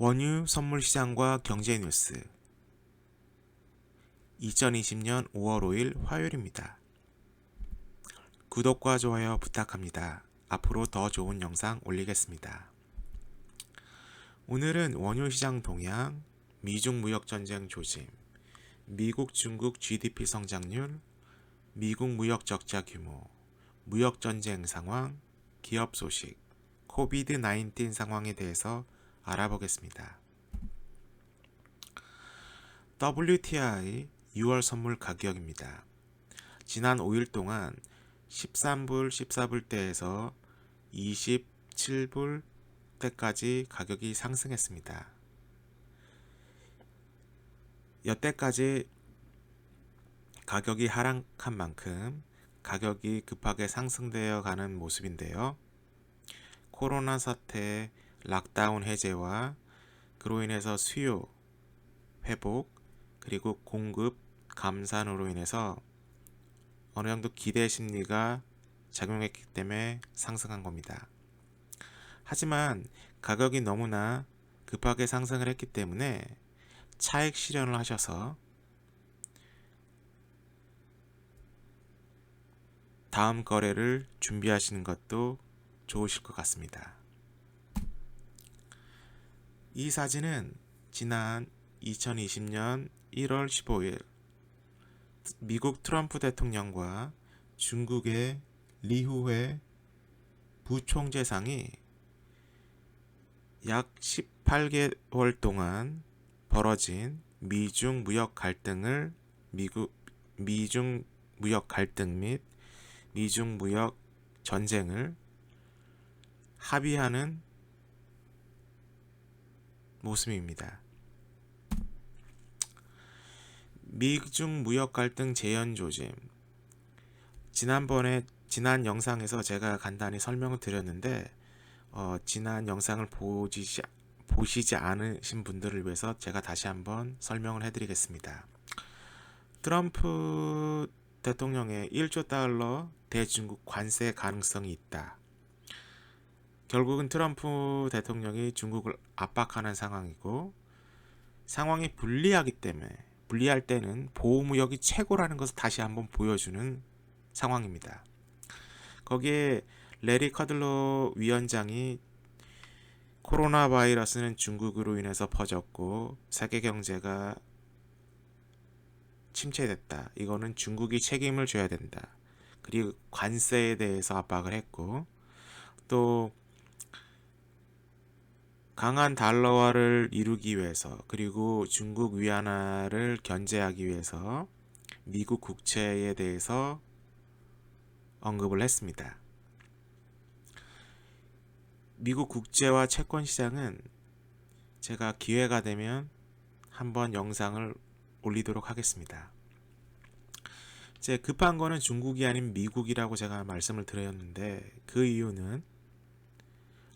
원유 선물 시장과 경제 뉴스 2020년 5월 5일 화요일입니다. 구독과 좋아요 부탁합니다. 앞으로 더 좋은 영상 올리겠습니다. 오늘은 원유 시장 동향, 미중 무역 전쟁 조짐, 미국 중국 GDP 성장률, 미국 무역 적자 규모, 무역 전쟁 상황, 기업 소식, 코비드-19 상황에 대해서 알아보겠습니다. WTI 6월 선물 가격입니다. 지난 5일 동안 13불, 14불대에서 27불대까지 가격이 상승했습니다. 여태까지 가격이 하락한 만큼 가격이 급하게 상승되어 가는 모습인데요. 코로나 사태, 락다운 해제와 그로 인해서 수요 회복 그리고 공급 감산으로 인해서 어느 정도 기대 심리가 작용했기 때문에 상승한 겁니다. 하지만 가격이 너무나 급하게 상승을 했기 때문에 차익 실현을 하셔서 다음 거래를 준비하시는 것도 좋으실 것 같습니다. 이 사진은 지난 2020년 1월 15일 미국 트럼프 대통령과 중국의 리후회 부총재상이 약 18개월 동안 벌어진 미중 무역 갈등 및 미중 무역 전쟁을 합의하는 모습입니다. 미중 무역 갈등 재현 조짐. 지난 영상에서 제가 간단히 설명을 드렸는데 지난 영상을 보시지 않으신 분들을 위해서 제가 다시 한번 설명을 해드리겠습니다. 트럼프 대통령의 1조 달러 대중국 관세 가능성이 있다. 결국은 트럼프 대통령이 중국을 압박하는 상황이고, 상황이 불리할 때는 보호무역이 최고라는 것을 다시 한번 보여주는 상황입니다. 거기에 레리 커들로 위원장이 코로나 바이러스는 중국으로 인해서 퍼졌고 세계 경제가 침체됐다. 이거는 중국이 책임을 져야 된다. 그리고 관세에 대해서 압박을 했고, 또 강한 달러화를 이루기 위해서, 그리고 중국 위안화를 견제하기 위해서 미국 국채에 대해서 언급을 했습니다. 미국 국채와 채권 시장은 제가 기회가 되면 한번 영상을 올리도록 하겠습니다. 이제 급한 거는 중국이 아닌 미국이라고 제가 말씀을 드렸는데, 그 이유는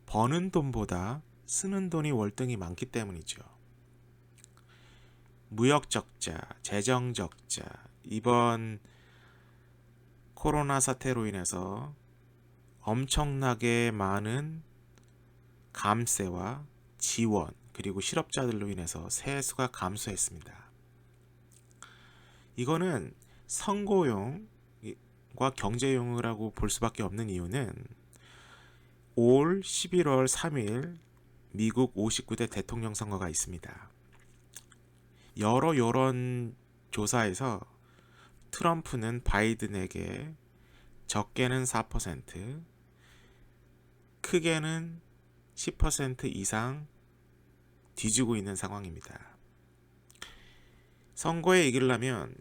버는 돈보다 쓰는 돈이 월등히 많기 때문이죠. 무역 적자, 재정 적자, 이번 코로나 사태로 인해서 엄청나게 많은 감세와 지원, 그리고 실업자들로 인해서 세수가 감소했습니다. 이거는 선거용과 경제용이라고 볼 수밖에 없는 이유는 올 11월 3일 미국 59대 대통령 선거가 있습니다. 여러 여론 조사에서 트럼프는 바이든에게 적게는 4%, 크게는 10% 이상 뒤지고 있는 상황입니다. 선거에 이기려면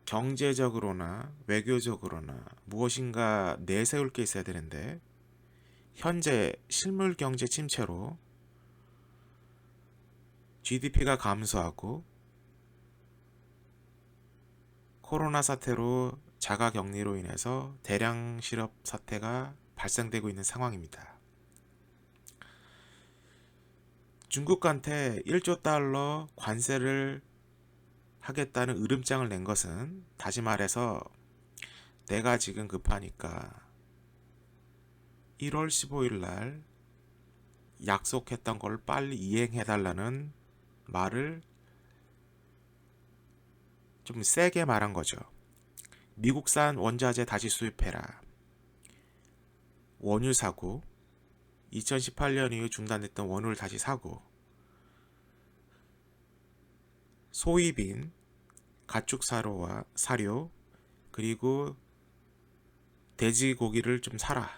경제적으로나 외교적으로나 무엇인가 내세울 게 있어야 되는데, 현재 실물 경제 침체로 GDP가 감소하고 코로나 사태로 자가격리로 인해서 대량 실업 사태가 발생되고 있는 상황입니다. 중국한테 1조 달러 관세를 하겠다는 으름장을 낸 것은, 다시 말해서 내가 지금 급하니까 1월 15일 날 약속했던 걸 빨리 이행해달라는 말을 좀 세게 말한 거죠. 미국산 원자재 다시 수입해라. 원유 사고, 2018년 이후 중단됐던 원유를 다시 사고, 소입인 가축 사료 그리고 돼지고기를 좀 사라.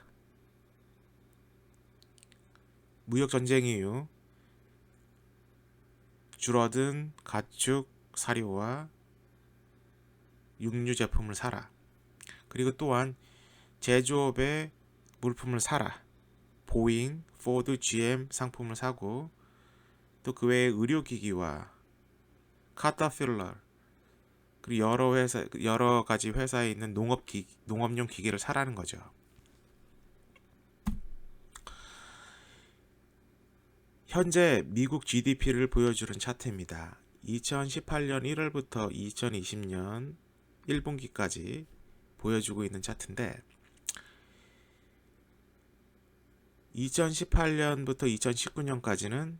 무역 전쟁 이후 줄어든 가축 사료와 육류 제품을 사라. 그리고 또한 제조업의 물품을 사라. 보잉, 포드, GM 상품을 사고, 또 그 외에 의료기기와 카타필러 그리고 여러 가지 회사에 있는 농업용 기기를 사라는 거죠. 현재 미국 GDP를 보여주는 차트입니다. 2018년 1월부터 2020년 1분기까지 보여주고 있는 차트인데, 2018년부터 2019년까지는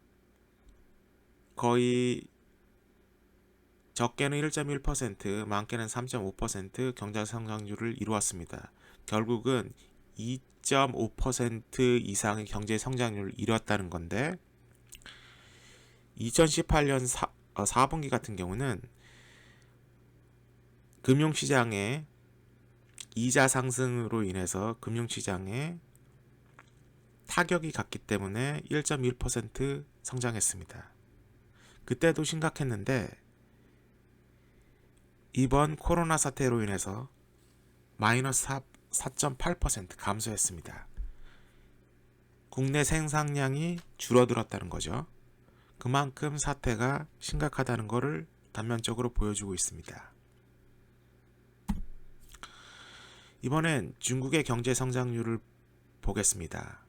거의 적게는 1.1%, 많게는 3.5% 경제 성장률을 이루었습니다. 결국은 2.5% 이상의 경제 성장률을 이뤘다는 건데, 2018년 4분기 같은 경우는 금융시장의 이자 상승으로 인해서 금융시장에 타격이 갔기 때문에 1.1% 성장했습니다. 그때도 심각했는데 이번 코로나 사태로 인해서 마이너스 4.8% 감소했습니다. 국내 생산량이 줄어들었다는 거죠. 그만큼 사태가 심각하다는 것을 단면적으로 보여주고 있습니다. 이번엔 중국의 경제 성장률을 보겠습니다.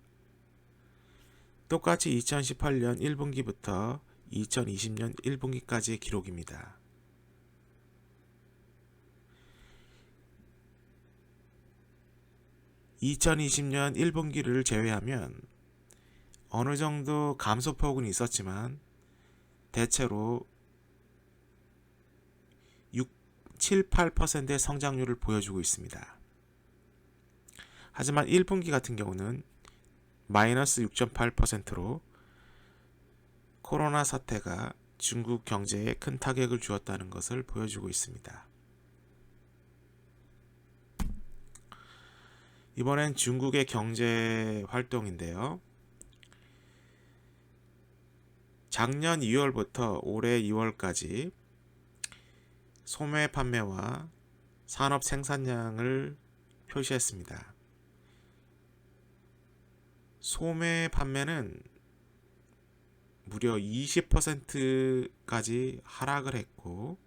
똑같이 2018년 1분기부터 2020년 1분기까지의 기록입니다. (2020년 1분기를) 제외하면 어느 정도 감소폭은 있었지만 대체로 7-8%의 성장률을 보여주고 있습니다. 하지만 1분기 같은 경우는 마이너스 6.8%로 코로나 사태가 중국 경제에 큰 타격을 주었다는 것을 보여주고 있습니다. 이번엔 중국의 경제 활동인데요. 작년 2월부터 올해 2월까지 소매 판매와 산업 생산량을 표시했습니다. 소매 판매는 무려 20%까지 하락을 했고,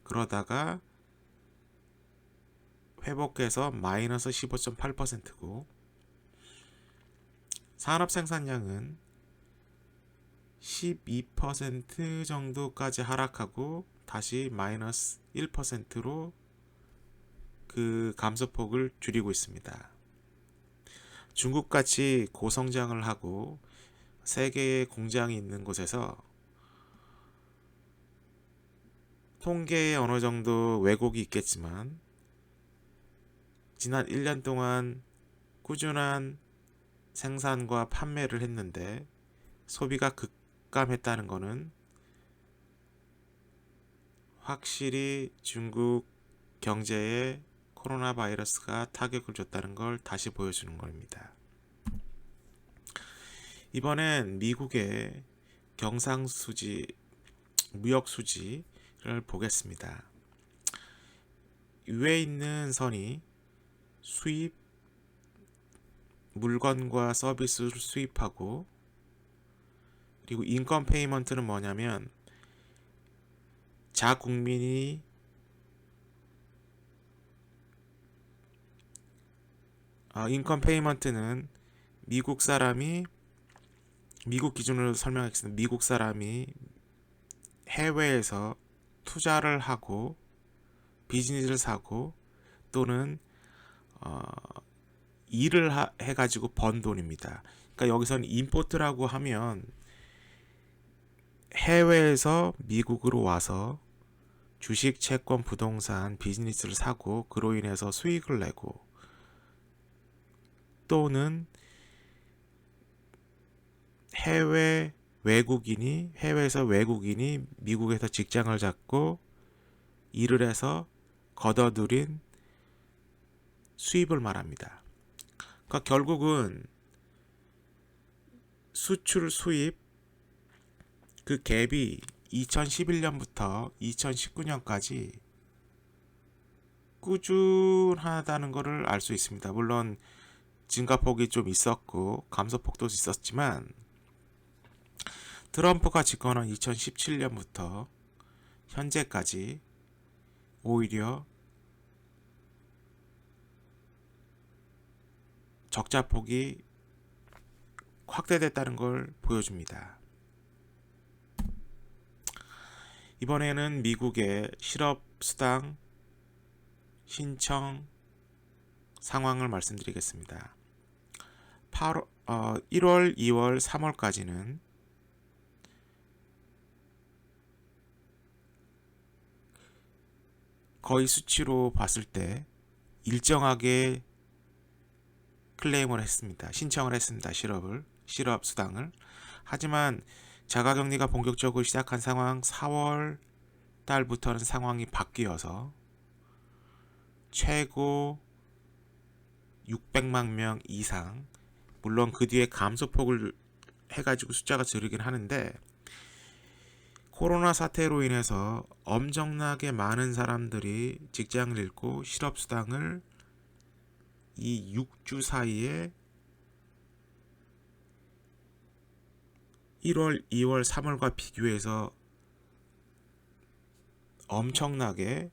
그러다가 회복해서 마이너스 15.8%고, 산업 생산량은 12% 정도까지 하락하고 다시 마이너스 1%로 그 감소폭을 줄이고 있습니다. 중국같이 고성장을 하고 세계의 공장이 있는 곳에서 통계에 어느 정도 왜곡이 있겠지만 지난 1년 동안 꾸준한 생산과 판매를 했는데 소비가 급감했다는 것은 확실히 중국 경제에 코로나 바이러스가 타격을 줬다는 걸 다시 보여주는 겁니다. 이번엔 미국의 경상수지, 무역수지를 보겠습니다. 위에 있는 선이 수입, 물건과 서비스를 수입하고, 그리고 인컴 페이먼트는 뭐냐면 자국민이 인컴 페이먼트는 미국 기준으로 설명하겠습니다. 미국 사람이 해외에서 투자를 하고 비즈니스를 사고 또는 일을 해가지고 번 돈입니다. 그러니까 여기서는 임포트라고 하면 해외에서 미국으로 와서 주식, 채권, 부동산, 비즈니스를 사고 그로 인해서 수익을 내고, 또는 해외에서 외국인이 미국에서 직장을 잡고 일을 해서 걷어들인 수입을 말합니다. 그러니까 결국은 수출 수입 그 갭이 2011년부터 2019년까지 꾸준하다는 것을 알 수 있습니다. 물론 증가폭이 좀 있었고 감소폭도 있었지만, 트럼프가 집권한 2017년부터 현재까지 오히려 적자폭이 확대됐다는 걸 보여줍니다. 이번에는 미국의 실업수당 신청 상황을 말씀드리겠습니다. 1월, 2월, 3월까지는 거의 수치로 봤을 때 일정하게 클레임을 했습니다. 신청을 했습니다. 실업수당을. 하지만 자가격리가 본격적으로 시작한 상황 4월 달부터는 상황이 바뀌어서 최고 600만 명 이상, 물론 그 뒤에 감소폭을 해가지고 숫자가 줄이긴 하는데, 코로나 사태로 인해서 엄청나게 많은 사람들이 직장을 잃고 실업수당을 이 6주 사이에 1월, 2월, 3월과 비교해서 엄청나게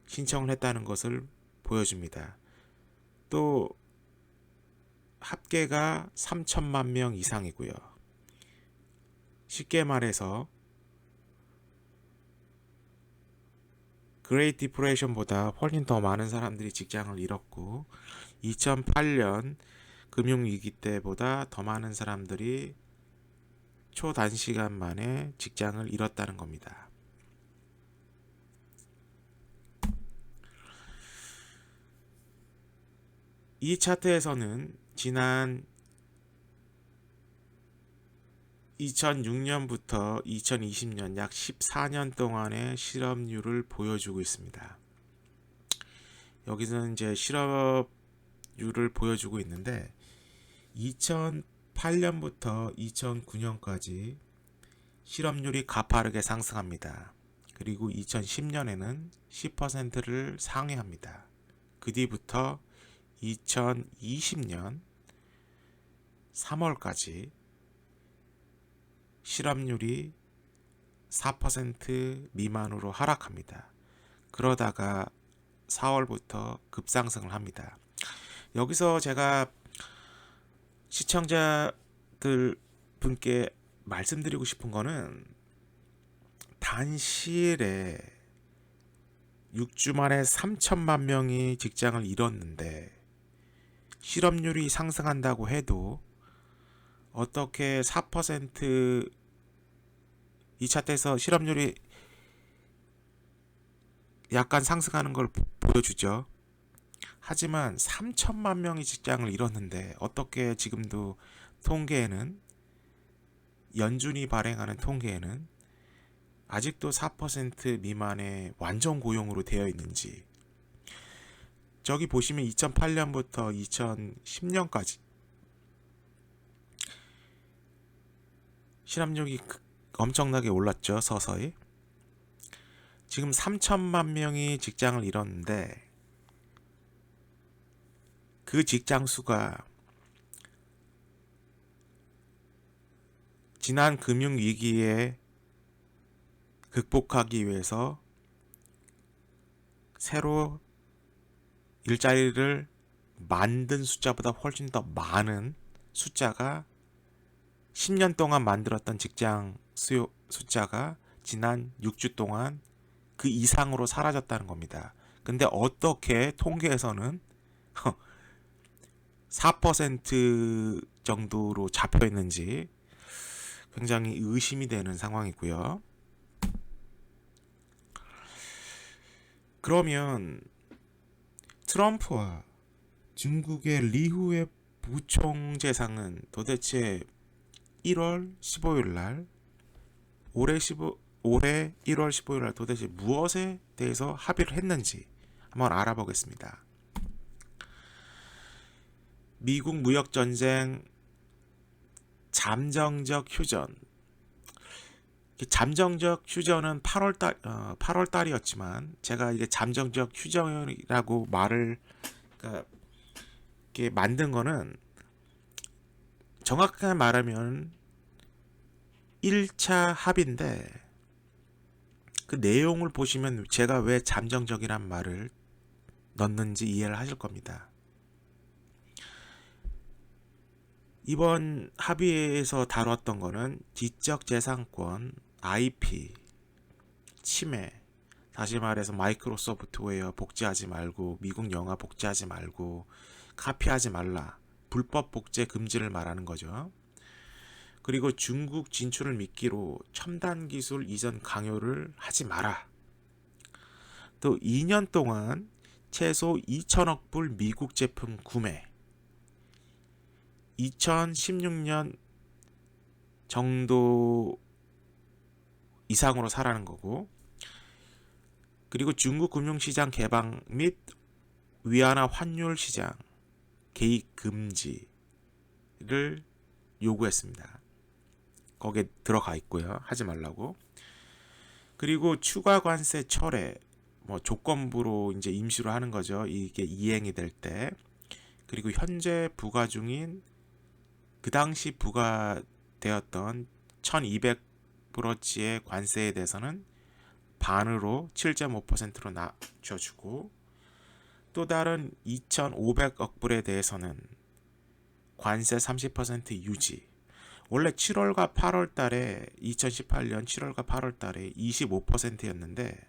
신청을 했다는 것을 보여줍니다. 또 합계가 3천만 명 이상이고요. 쉽게 말해서 그레이트 디프레션보다 훨씬 더 많은 사람들이 직장을 잃었고, 2008년 금융위기 때보다 더 많은 사람들이 초단시간 만에 직장을 잃었다는 겁니다. 이 차트에서는 지난 2006년부터 2020년 약 14년 동안의 실업률을 보여주고 있습니다. 여기서는 이제 실업률을 보여주고 있는데, 2008년부터 2009년까지 실업률이 가파르게 상승합니다. 그리고 2010년에는 10%를 상회합니다. 그 뒤부터 2020년 3월까지 실업률이 4% 미만으로 하락합니다. 그러다가 4월부터 급상승을 합니다. 여기서 제가 시청자들 분께 말씀드리고 싶은 거는, 단시일에 6주 만에 3천만 명이 직장을 잃었는데 실업률이 상승한다고 해도 어떻게 4% 이 차트에서 실업률이 약간 상승하는 걸 보여주죠. 하지만 3천만 명이 직장을 잃었는데 어떻게 지금도 통계에는, 연준이 발행하는 통계에는 아직도 4% 미만의 완전 고용으로 되어 있는지. 저기 보시면 2008년부터 2010년까지 실업률이 엄청나게 올랐죠. 서서히. 지금 3천만 명이 직장을 잃었는데 그 직장 수가 지난 금융위기에 극복하기 위해서 새로 일자리를 만든 숫자보다 훨씬 더 많은 숫자가, 10년 동안 만들었던 직장 수요 숫자가 지난 6주 동안 그 이상으로 사라졌다는 겁니다. 근데 어떻게 통계에서는 4% 정도로 잡혀 있는지 굉장히 의심이 되는 상황이고요. 그러면 트럼프와 중국의 리후의 부총재상은 도대체 1월 15일 날 올해 1월 15일 날 도대체 무엇에 대해서 합의를 했는지 한번 알아보겠습니다. 미국 무역전쟁 잠정적 휴전. 잠정적 휴전은 8월 달이었지만 제가 이게 잠정적 휴전이라고 말을 이렇게 만든 거는 정확하게 말하면 1차 합의인데 그 내용을 보시면 제가 왜 잠정적이란 말을 넣는지 이해를 하실 겁니다. 이번 합의에서 다뤘던 거는 지적재산권, IP, 침해, 다시 말해서 마이크로소프트웨어 복제하지 말고 미국 영화 복제하지 말고 카피하지 말라, 불법 복제 금지를 말하는 거죠. 그리고 중국 진출을 미끼로 첨단 기술 이전 강요를 하지 마라. 또 2년 동안 최소 2천억 불 미국 제품 구매, 2016년 정도 이상으로 사라는 거고, 그리고 중국 금융시장 개방 및 위안화 환율 시장 개입 금지를 요구했습니다. 거기에 들어가 있고요. 하지 말라고. 그리고 추가 관세 철회, 조건부로 이제 임시로 하는 거죠. 이게 이행이 될 때. 그리고 현재 부과 중인 그 당시 부과되었던 1200브로치의 관세에 대해서는 반으로 7.5%로 낮춰주고, 또 다른 2,500억 불에 대해서는 관세 30% 유지. 원래 7월과 8월 달에 2018년 7월과 8월 달에 25%였는데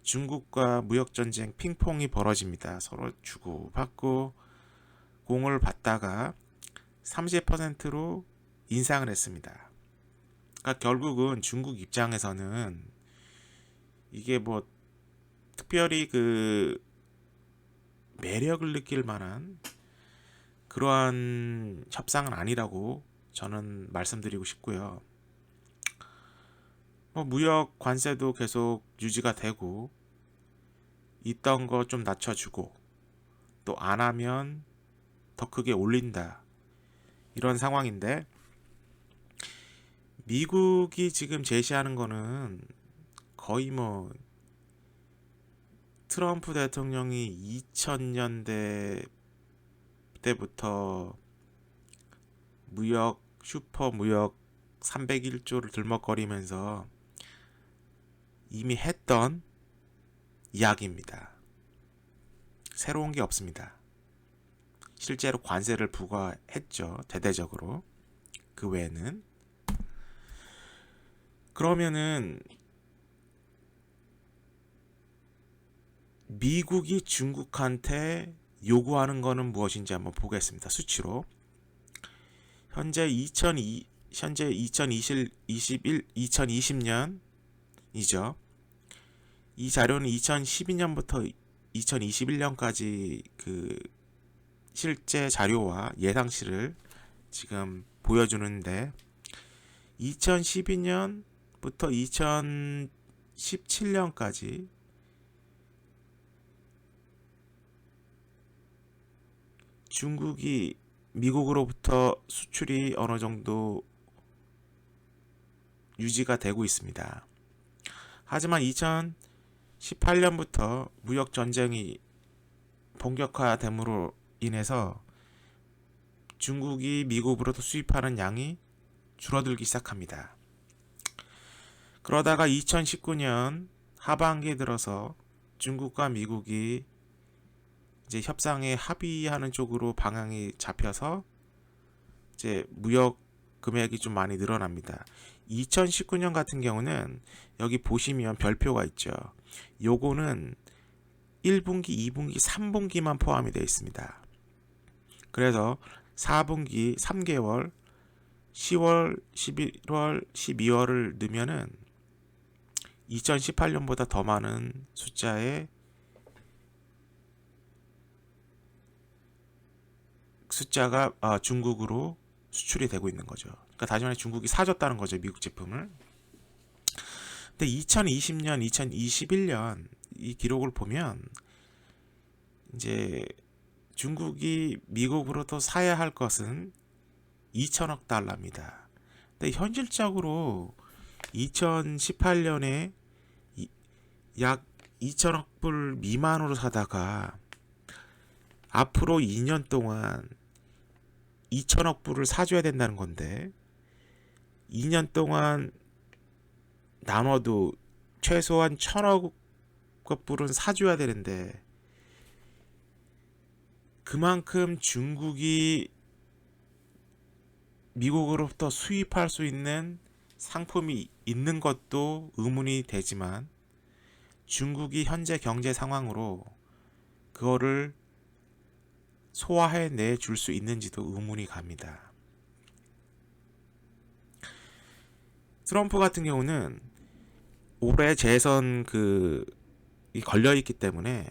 중국과 무역전쟁 핑퐁이 벌어집니다. 서로 주고받고 공을 받다가 30%로 인상을 했습니다. 그러니까 결국은 중국 입장에서는 이게 특별히 그 매력을 느낄 만한 그러한 협상은 아니라고 저는 말씀드리고 싶고요. 무역 관세도 계속 유지가 되고 있던 거 좀 낮춰주고 또 안 하면 더 크게 올린다, 이런 상황인데, 미국이 지금 제시하는 거는 거의 트럼프 대통령이 2000년대 때부터 슈퍼 무역 301조를 들먹거리면서 이미 했던 이야기입니다. 새로운 게 없습니다. 실제로 관세를 부과했죠. 대대적으로. 그 외에는. 그러면은 미국이 중국한테 요구하는 거는 무엇인지 한번 보겠습니다. 수치로. 현재 2020년이죠. 이 자료는 2012년부터 2021년까지 그 실제 자료와 예상치를 지금 보여주는데, 2012년부터 2017년까지 중국이 미국으로부터 수출이 어느 정도 유지가 되고 있습니다. 하지만 2018년부터 무역 전쟁이 본격화됨으로 인해서 중국이 미국으로부터 수입하는 양이 줄어들기 시작합니다. 그러다가 2019년 하반기에 들어서 중국과 미국이 이제 협상에 합의하는 쪽으로 방향이 잡혀서 이제 무역 금액이 좀 많이 늘어납니다. 2019년 같은 경우는 여기 보시면 별표가 있죠. 요거는 1분기, 2분기, 3분기만 포함이 되어 있습니다. 그래서 4분기 3개월 10월, 11월, 12월을 넣으면은 2018년보다 더 많은 숫자가 중국으로 수출이 되고 있는 거죠. 그러니까 다시 말해 중국이 사줬다는 거죠, 미국 제품을. 근데 2020년, 2021년 이 기록을 보면 이제 중국이 미국으로부터 사야 할 것은 2천억 달러입니다. 근데 현실적으로 2018년에 약 2천억 불 미만으로 사다가 앞으로 2년 동안 2천억 불을 사줘야 된다는 건데 2년 동안 나눠도 최소한 1천억 불은 사줘야 되는데 그만큼 중국이 미국으로부터 수입할 수 있는 상품이 있는 것도 의문이 되지만 중국이 현재 경제 상황으로 그거를 소화해 줄 수 있는지도 의문이 갑니다. 트럼프 같은 경우는 올해 재선 걸려 있기 때문에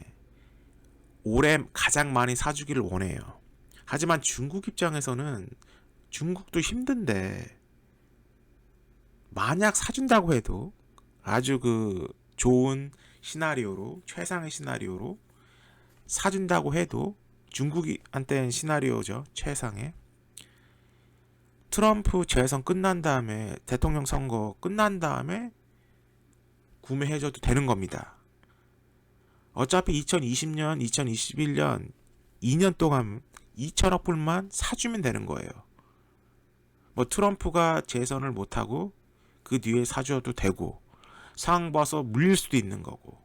올해 가장 많이 사주기를 원해요. 하지만 중국 입장에서는 중국도 힘든데 만약 사준다고 해도 아주 좋은 시나리오로 최상의 시나리오로 사준다고 해도 중국한테는 시나리오죠. 최상의 트럼프 재선 끝난 다음에 대통령 선거 끝난 다음에 구매해줘도 되는 겁니다. 어차피 2020년, 2021년 2년 동안 2천억 불만 사주면 되는 거예요. 뭐 트럼프가 재선을 못하고 그 뒤에 사줘도 되고 상황 봐서 물릴 수도 있는 거고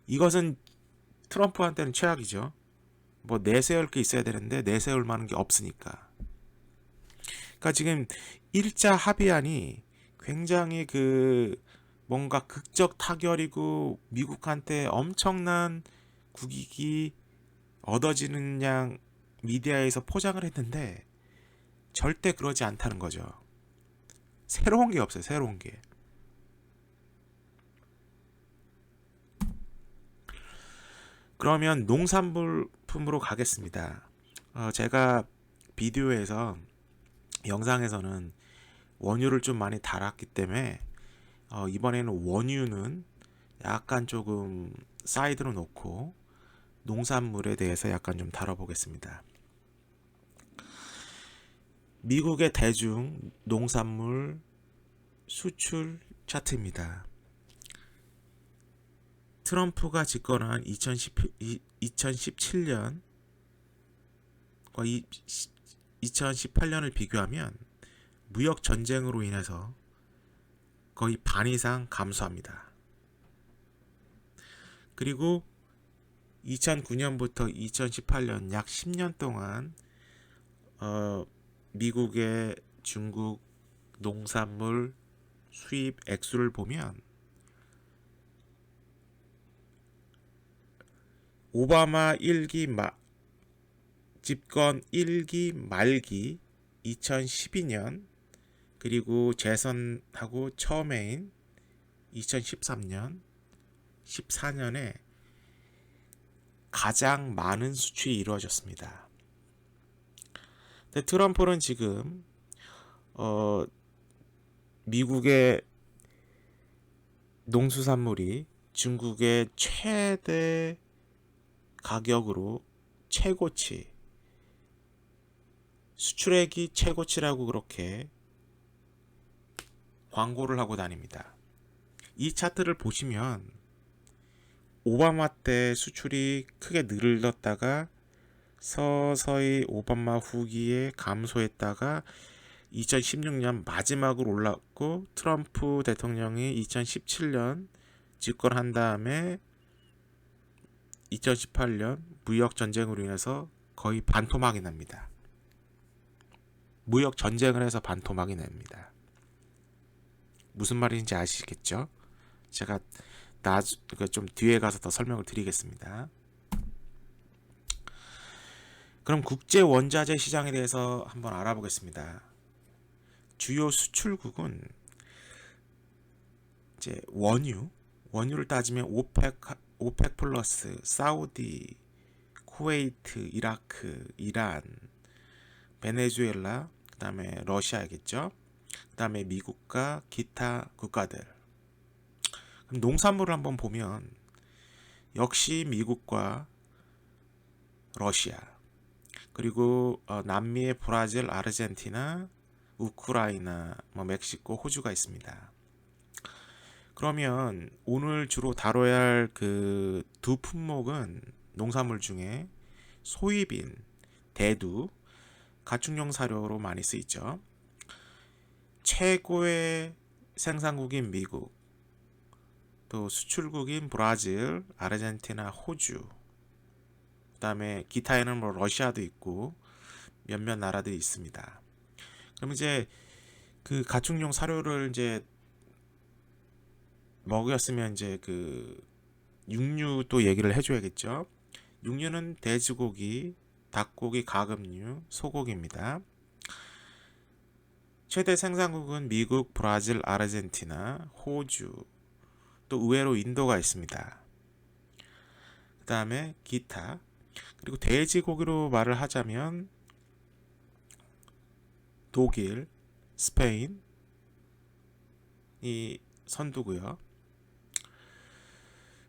이것은 트럼프한테는 최악이죠. 뭐 내세울 게 있어야 되는데 내세울 만한 게 없으니까. 그러니까 지금 1차 합의안이 굉장히 뭔가 극적 타결이고 미국한테 엄청난 국익이 얻어지는 양 미디어에서 포장을 했는데 절대 그러지 않다는 거죠. 새로운 게 없어요. 새로운 게. 그러면 농산물품으로 가겠습니다. 제가 비디오에서 영상에서는 원유를 좀 많이 달았기 때문에 이번에는 원유는 약간 조금 사이드로 놓고 농산물에 대해서 약간 좀 다뤄보겠습니다. 미국의 대중 농산물 수출 차트입니다. 트럼프가 집권한 2017년과 2018년을 비교하면 무역 전쟁으로 인해서 거의 반 이상 감소합니다. 그리고 2009년부터 2018년 약 10년 동안 미국의 중국 농산물 수입 액수를 보면 오바마 집권 1기 말기 2012년 그리고 재선하고 처음해인 2013년 14년에 가장 많은 수출이 이루어졌습니다. 근데 트럼프는 지금 미국의 농수산물이 중국의 최대 가격으로 최고치 수출액이 최고치라고 그렇게 광고를 하고 다닙니다. 이 차트를 보시면 오바마 때 수출이 크게 늘었다가 서서히 오바마 후기에 감소했다가 2016년 마지막으로 올랐고 트럼프 대통령이 2017년 집권한 다음에 2018년 무역 전쟁으로 인해서 거의 반토막이 납니다. 무역 전쟁을 해서 반토막이 납니다. 무슨 말인지 아시겠죠? 제가 좀 뒤에 가서 더 설명을 드리겠습니다. 그럼 국제 원자재 시장에 대해서 한번 알아보겠습니다. 주요 수출국은 이제 원유를 따지면 오펙 플러스, 사우디, 쿠웨이트, 이라크, 이란, 베네수엘라, 그다음에 러시아겠죠. 그다음에 미국과 기타 국가들. 그럼 농산물을 한번 보면 역시 미국과 러시아, 그리고 남미의 브라질, 아르헨티나, 우크라이나, 멕시코, 호주가 있습니다. 그러면 오늘 주로 다뤄야 할 그 두 품목은 농산물 중에 소이빈, 대두, 가축용 사료로 많이 쓰이죠. 최고의 생산국인 미국, 또 수출국인 브라질, 아르헨티나, 호주, 그다음에 기타에는 러시아도 있고 몇몇 나라들이 있습니다. 그럼 이제 그 가축용 사료를 이제 먹였으면 이제 그 육류도 얘기를 해줘야겠죠. 육류는 돼지고기, 닭고기, 가금류, 소고기입니다. 최대 생산국은 미국, 브라질, 아르헨티나, 호주, 또 의외로 인도가 있습니다. 그 다음에 기타, 그리고 돼지고기로 말을 하자면 독일, 스페인이 선두고요.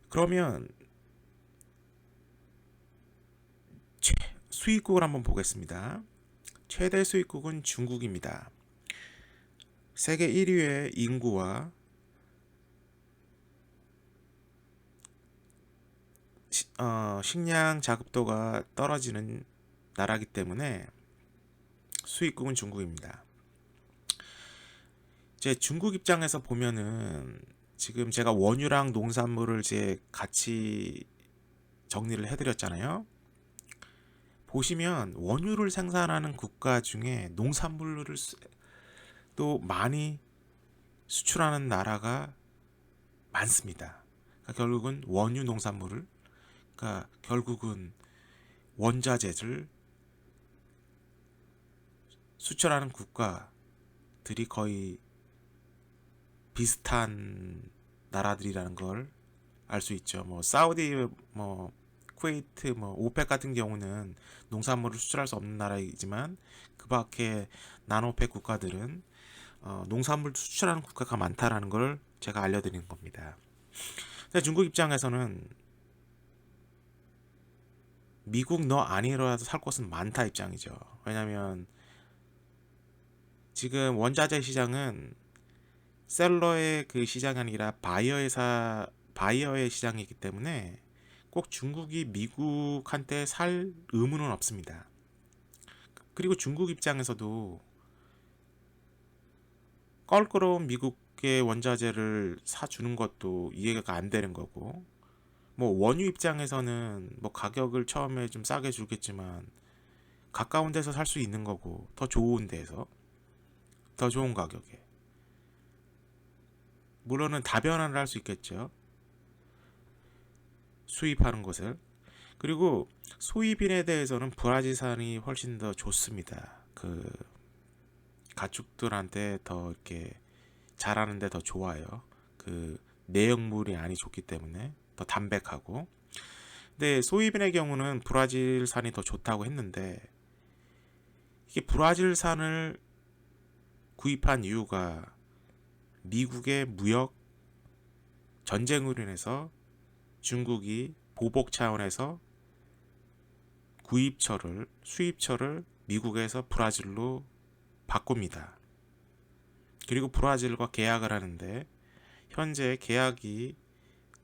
그러면 수입국을 한번 보겠습니다. 최대 수입국은 중국입니다. 세계 1위의 인구와 식량 자급도가 떨어지는 나라기 때문에 수입국은 중국입니다. 이제 중국 입장에서 보면은 지금 제가 원유랑 농산물을 이제 같이 정리를 해드렸잖아요. 보시면 원유를 생산하는 국가 중에 농산물을 또 많이 수출하는 나라가 많습니다. 그러니까 결국은 원유 농산물을, 그러니까 결국은 원자재를 수출하는 국가들이 거의 비슷한 나라들이라는 걸 알 수 있죠. 사우디, 쿠웨이트, 오펙 같은 경우는 농산물을 수출할 수 없는 나라이지만 그 밖에 난오펙 국가들은 농산물 수출하는 국가가 많다라는 걸 제가 알려드리는 겁니다. 중국 입장에서는 미국 너 아니더라도 살 곳은 많다 입장이죠. 왜냐하면 지금 원자재 시장은 셀러의 그 시장이 아니라 바이어의 시장이기 때문에 꼭 중국이 미국한테 살 의무는 없습니다. 그리고 중국 입장에서도 껄끄러운 미국의 원자재를 사주는 것도 이해가 안 되는 거고, 원유 입장에서는 가격을 처음에 좀 싸게 주겠지만 가까운 데서 살 수 있는 거고, 더 좋은 데서 더 좋은 가격에, 물론은 다변화를 할 수 있겠죠, 수입하는 것을. 그리고 소이빈에 대해서는 브라질산이 훨씬 더 좋습니다. 그 가축들한테 더 이렇게 자라는데 더 좋아요. 그 내용물이 많이 좋기 때문에 더 담백하고. 근데 소이빈의 경우는 브라질산이 더 좋다고 했는데, 이게 브라질산을 구입한 이유가 미국의 무역 전쟁으로 인해서 중국이 보복 차원에서 수입처를 미국에서 브라질로 바꿉니다. 그리고 브라질과 계약을 하는데 현재 계약이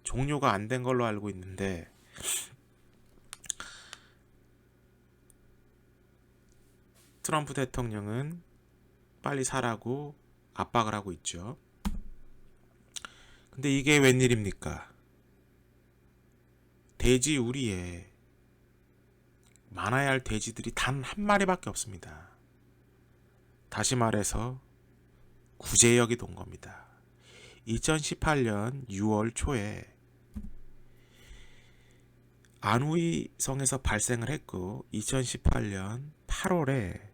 종료가 안 된 걸로 알고 있는데, 트럼프 대통령은 빨리 사라고 압박을 하고 있죠. 근데 이게 웬일입니까? 돼지 우리에 많아야 할 돼지들이 단 한 마리밖에 없습니다. 다시 말해서 구제역이 돈 겁니다. 2018년 6월 초에 안후이 성에서 발생을 했고 2018년 8월에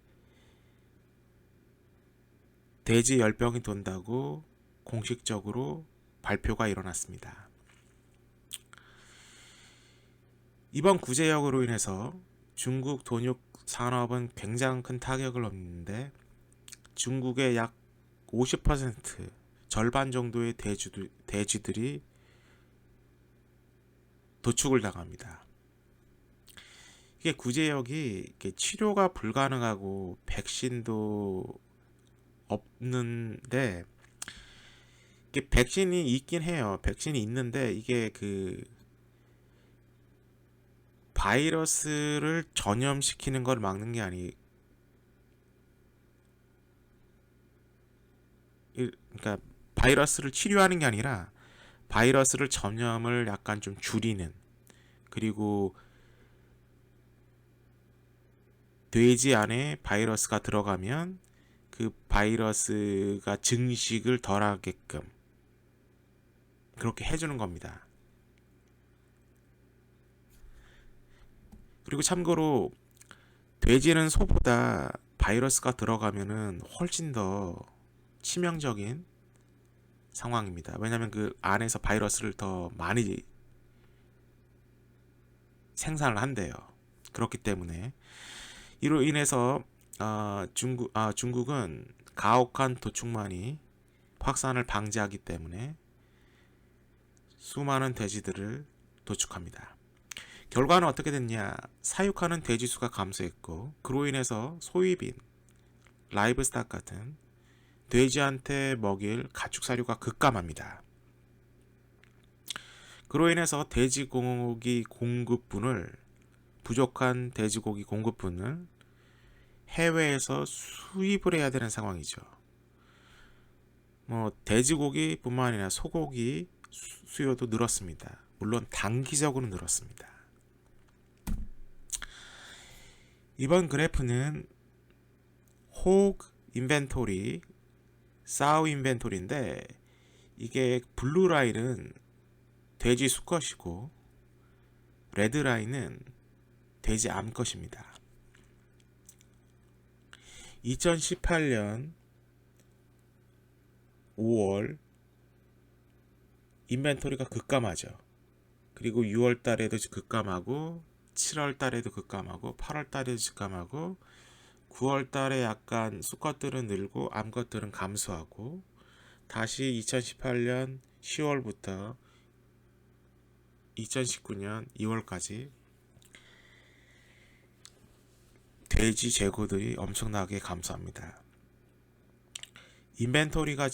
돼지 열병이 돈다고 공식적으로 발표가 일어났습니다. 이번 구제역으로 인해서 중국 돈육 산업은 굉장히 큰 타격을 얻는데 중국의 약 50% 절반 정도의 돼지들이 도축을 당합니다. 이게 구제역이 치료가 불가능하고 백신도 없는데 이게 백신이 있긴 해요. 백신이 있는데 이게 그 바이러스를 전염시키는 걸 막는 게 아니, 그러니까 바이러스를 치료하는 게 아니라 바이러스를 전염을 약간 좀 줄이는, 그리고 돼지 안에 바이러스가 들어가면 그 바이러스가 증식을 덜 하게끔 그렇게 해주는 겁니다. 그리고 참고로 돼지는 소보다 바이러스가 들어가면은 훨씬 더 치명적인 상황입니다. 왜냐하면 그 안에서 바이러스를 더 많이 생산을 한대요. 그렇기 때문에 이로 인해서 중국은 가혹한 도축만이 확산을 방지하기 때문에 수많은 돼지들을 도축합니다. 결과는 어떻게 됐냐? 사육하는 돼지 수가 감소했고 그로 인해서 소위빈, 라이브스탁 같은 돼지한테 먹일 가축 사료가 급감합니다. 그로 인해서 부족한 돼지고기 공급분을 해외에서 수입을 해야 되는 상황이죠. 돼지고기뿐만 아니라 소고기 수요도 늘었습니다. 물론 단기적으로 늘었습니다. 이번 그래프는 호그 인벤토리, 사우 인벤토리인데 이게 블루 라인은 돼지 수컷이고 레드 라인은 돼지 암컷입니다. 2018년 5월 인벤토리가 급감하죠. 그리고 6월 달에도 급감하고 7월 달에도 급감하고 8월 달에도 급감하고 9월 달에 약간 수컷들은 늘고 암컷들은 감소하고 다시 2018년 10월부터 2019년 2월까지 돼지 재고들이 엄청나게 감소합니다. 인벤토리가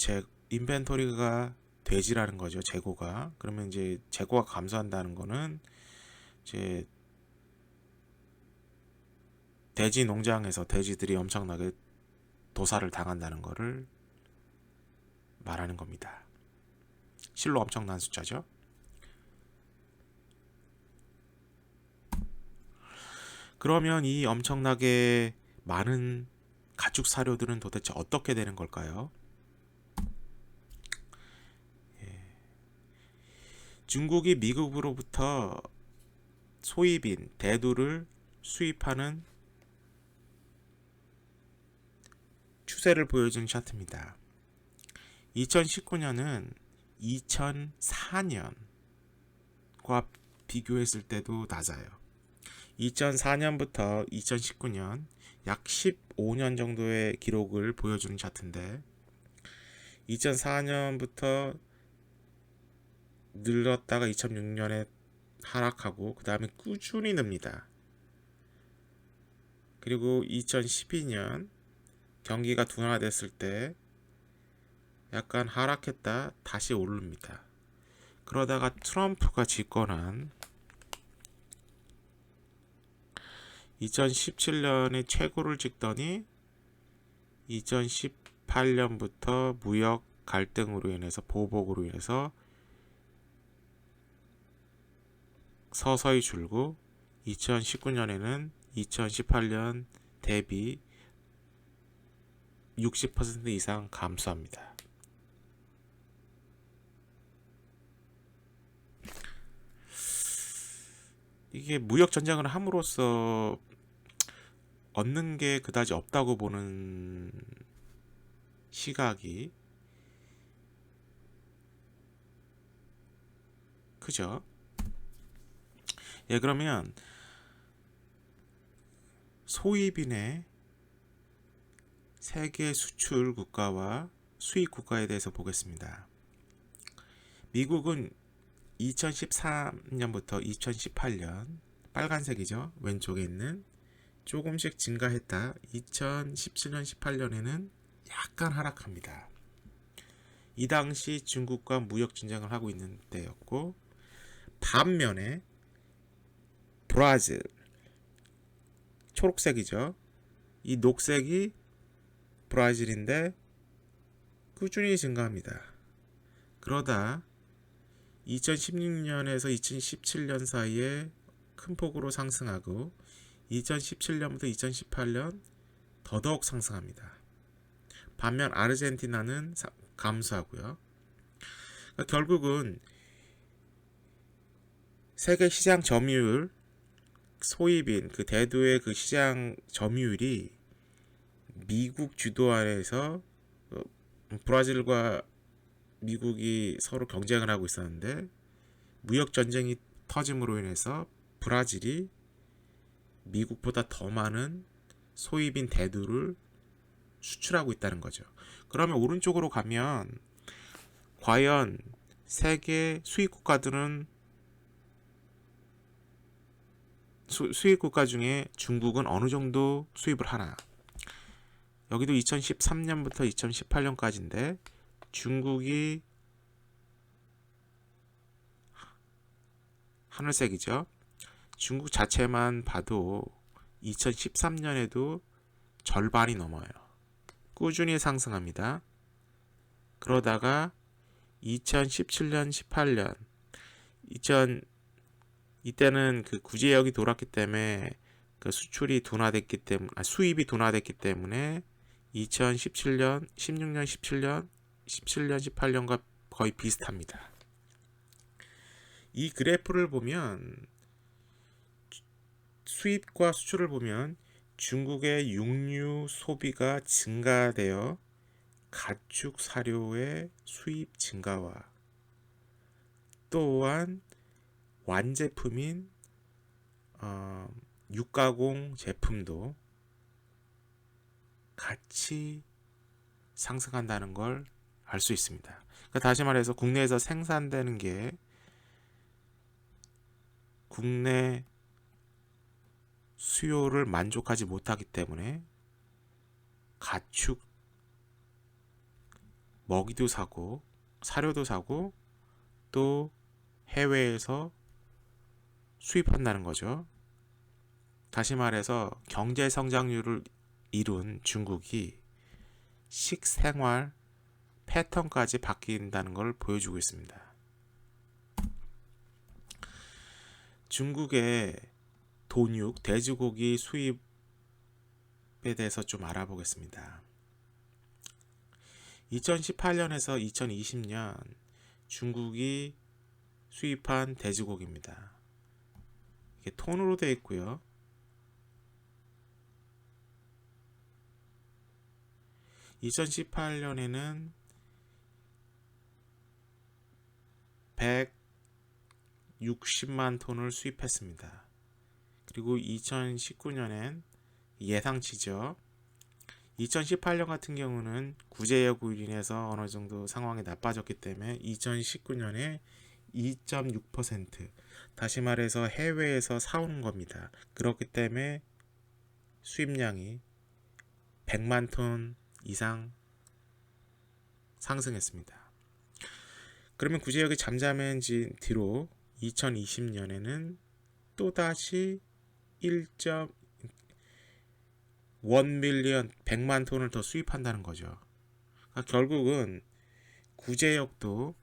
돼지라는 거죠. 재고가. 그러면 이제 재고가 감소한다는 거는 이제 돼지 농장에서 돼지들이 엄청나게 도살을 당한다는 거를 말하는 겁니다. 실로 엄청난 숫자죠. 그러면 이 엄청나게 많은 가축 사료들은 도대체 어떻게 되는 걸까요? 중국이 미국으로부터 소위빈, 대두를 수입하는 추세를 보여주는 차트입니다. 2019년은 2004년과 비교했을 때도 낮아요. 2004년부터 2019년 약 15년 정도의 기록을 보여주는 차트인데 2004년부터 늘었다가 2006년에 하락하고 그 다음에 꾸준히 늡니다. 그리고 2012년 경기가 둔화됐을 때 약간 하락했다 다시 오릅니다. 그러다가 트럼프가 집권한 2017년에 최고를 찍더니 2018년부터 무역 갈등으로 인해서 보복으로 인해서 서서히 줄고 2019년에는 2018년 대비 60% 이상 감소합니다. 이게 무역 전쟁을 함으로써 얻는 게 그다지 없다고 보는 시각이 크죠. 예, 그러면 소입인의 세계 수출 국가와 수입 국가에 대해서 보겠습니다. 미국은 2013년부터 2018년 빨간색이죠. 왼쪽에 있는 조금씩 증가했다. 2017년 18년에는 약간 하락합니다. 이 당시 중국과 무역 전쟁을 하고 있는 때였고, 반면에 브라질 초록색이죠. 이 녹색이 브라질인데 꾸준히 증가합니다. 그러다 2016년에서 2017년 사이에 큰 폭으로 상승하고 2017년부터 2018년 더더욱 상승합니다. 반면 아르헨티나는 감소하고요. 그러니까 결국은 세계 시장 점유율, 소입인 그 대두의 그 시장 점유율이 미국 주도 아래에서 브라질과 미국이 서로 경쟁을 하고 있었는데, 무역 전쟁이 터짐으로 인해서 브라질이 미국보다 더 많은 소입인 대두를 수출하고 있다는 거죠. 그러면 오른쪽으로 가면 과연 세계 수입 국가들은 수입 국가 중에 중국은 어느 정도 수입을 하나? 여기도 2013년부터 2018년까지인데 중국이 하늘색이죠. 중국 자체만 봐도 2013년에도 절반이 넘어요. 꾸준히 상승합니다. 그러다가 2017년, 18년, 이때는 그 구제역이 돌았기 때문에 그 수출이 둔화됐기 때문에, 수입이 둔화됐기 때문에 2017년, 16년, 17년, 18년과 거의 비슷합니다. 이 그래프를 보면, 수입과 수출을 보면 중국의 육류 소비가 증가되어 가축 사료의 수입 증가와 또한 완제품인 육가공 제품도 같이 상승한다는 걸 알 수 있습니다. 그러니까 다시 말해서 국내에서 생산되는 게 국내 수요를 만족하지 못하기 때문에 가축 먹이도 사고 사료도 사고 또 해외에서 수입한다는 거죠. 다시 말해서 경제 성장률을 이룬 중국이 식생활 패턴까지 바뀐다는 걸 보여주고 있습니다. 중국의 돈육, 돼지고기 수입에 대해서 좀 알아보겠습니다. 2018년에서 2020년 중국이 수입한 돼지고기입니다. 이게 톤으로 되어 있고요. 2018년에는 160만 톤을 수입했습니다. 그리고 2019년엔 예상치죠. 2018년 같은 경우는 구제역으로 인해서 어느 정도 상황이 나빠졌기 때문에 2019년에 2.6%, 다시 말해서 해외에서 사오는 겁니다. 그렇기 때문에 수입량이 100만 톤 이상 상승했습니다. 그러면 구제역이 잠잠해진 뒤로 2020년에는 또다시 1.1 밀리언 100만 톤을 더 수입한다는 거죠. 그러니까 결국은 구제역도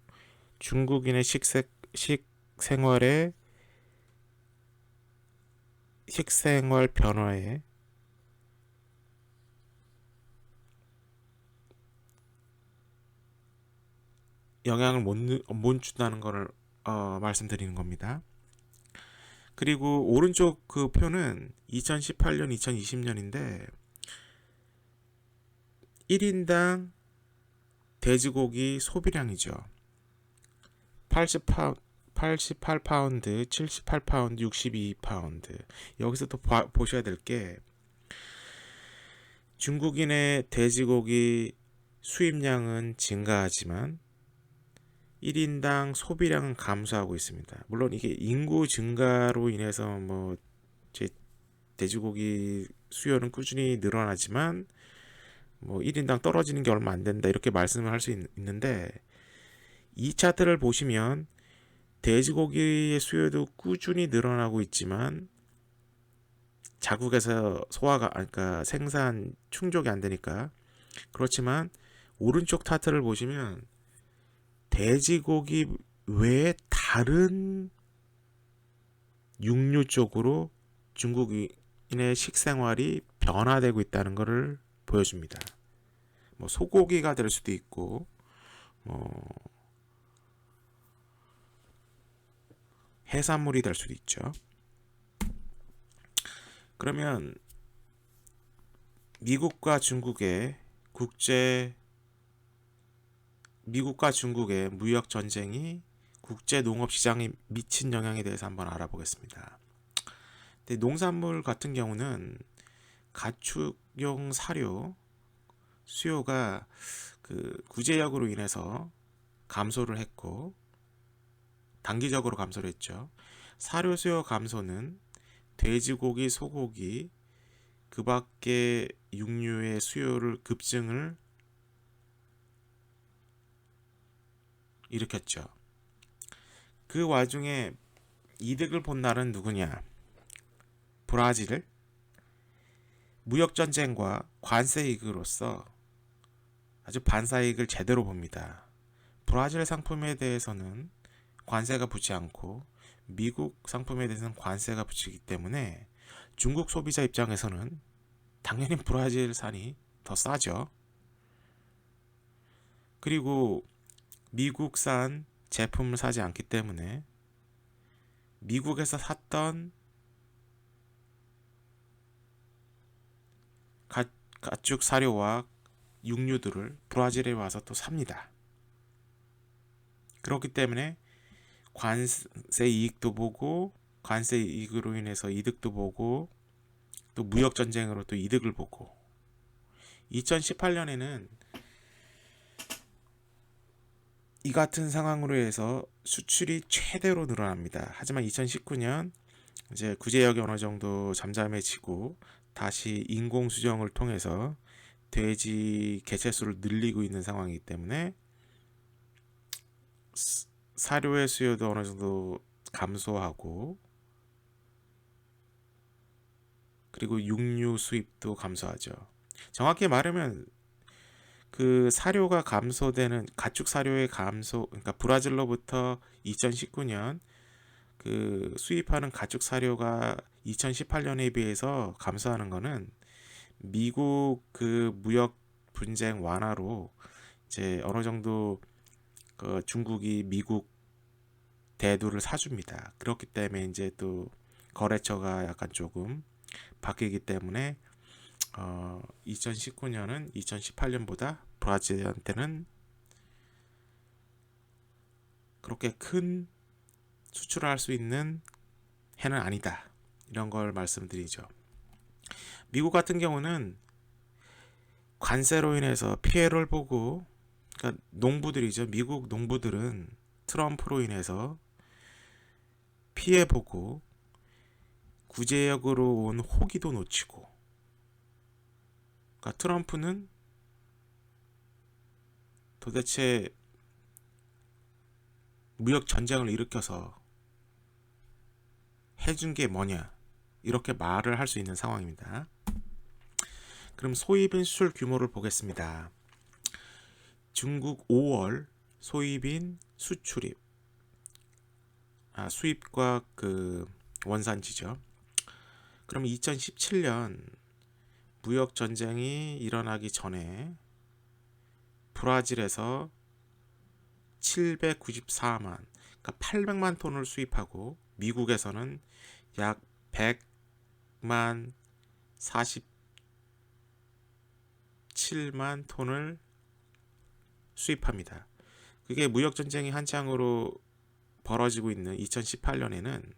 중국인의 식생활 변화에 영향을 못 준다는 것을 말씀드리는 겁니다. 그리고 오른쪽 그 표는 2018년, 2020년인데 1인당 돼지고기 소비량이죠. 88파운드, 78파운드, 62파운드. 여기서 또 보셔야 될 게 중국인의 돼지고기 수입량은 증가하지만 1인당 소비량은 감소하고 있습니다. 물론 이게 인구 증가로 인해서 뭐 돼지고기 수요는 꾸준히 늘어나지만 뭐 1인당 떨어지는 게 얼마 안 된다 이렇게 말씀을 할 수 있는데 이 차트를 보시면 돼지고기의 수요도 꾸준히 늘어나고 있지만 자국에서 그러니까 생산 충족이 안 되니까 그렇지만 오른쪽 차트를 보시면 돼지고기 외에 다른 육류 쪽으로 중국인의 식생활이 변화되고 있다는 것을 보여줍니다. 뭐 소고기가 될 수도 있고 해산물이 될 수도 있죠. 그러면 미국과 중국의 무역 전쟁이 국제 농업 시장에 미친 영향에 대해서 한번 알아보겠습니다. 근데 농산물 같은 경우는 가축용 사료 수요가 그 구제역으로 인해서 감소를 했고 단기적으로 감소를 했죠. 사료 수요 감소는 돼지고기, 소고기 그 밖의 육류의 수요를 급증을 일으켰죠. 그 와중에 이득을 본 나라는 누구냐? 브라질. 무역전쟁과 관세이익으로서 아주 반사이익을 제대로 봅니다. 브라질 상품에 대해서는 관세가 붙지 않고 미국 상품에 대해서는 관세가 붙이기 때문에 중국 소비자 입장에서는 당연히 브라질산이 더 싸죠. 그리고 미국산 제품을 사지 않기 때문에 미국에서 샀던 가축 사료와 육류들을 브라질에 와서 또 삽니다. 그렇기 때문에 관세 이익도 보고 관세 이익으로 인해서 이득도 보고 또 무역 전쟁으로 또 이득을 보고 2018년에는 이 같은 상황으로 해서 수출이 최대로 늘어납니다. 하지만 2019년 이제 구제역이 어느 정도 잠잠해지고 다시 인공 수정을 통해서 돼지 개체수를 늘리고 있는 상황이기 때문에 사료의 수요도 어느 정도 감소하고 그리고 육류 수입도 감소하죠. 정확히 말하면 그 사료가 감소되는 가축 사료의 감소, 그러니까 브라질로부터 2019년 그 수입하는 가축 사료가 2018년에 비해서 감소하는 거는 미국 그 무역 분쟁 완화로 이제 어느 정도 그 중국이 미국 대두를 사줍니다. 그렇기 때문에 이제 또 거래처가 약간 조금 바뀌기 때문에 2019년은 2018년보다 브라질한테는 그렇게 큰 수출을 할 수 있는 해는 아니다. 이런 걸 말씀드리죠. 미국 같은 경우는 관세로 인해서 피해를 보고 그러니까 농부들이죠. 미국 농부들은 트럼프로 인해서 피해 보고 구제역으로 온 호기도 놓치고 그러니까 트럼프는 도대체 무역 전쟁을 일으켜서 해준 게 뭐냐 이렇게 말을 할 수 있는 상황입니다. 그럼 소입인 수출 규모를 보겠습니다. 중국 5월 소입인 수출입 수입과 그 원산지죠. 그럼 2017년 무역 전쟁이 일어나기 전에 브라질에서 794만, 그러니까 800만 톤을 수입하고 미국에서는 약 100만 47만 톤을 수입합니다. 그게 무역 전쟁이 한창으로 벌어지고 있는 2018년에는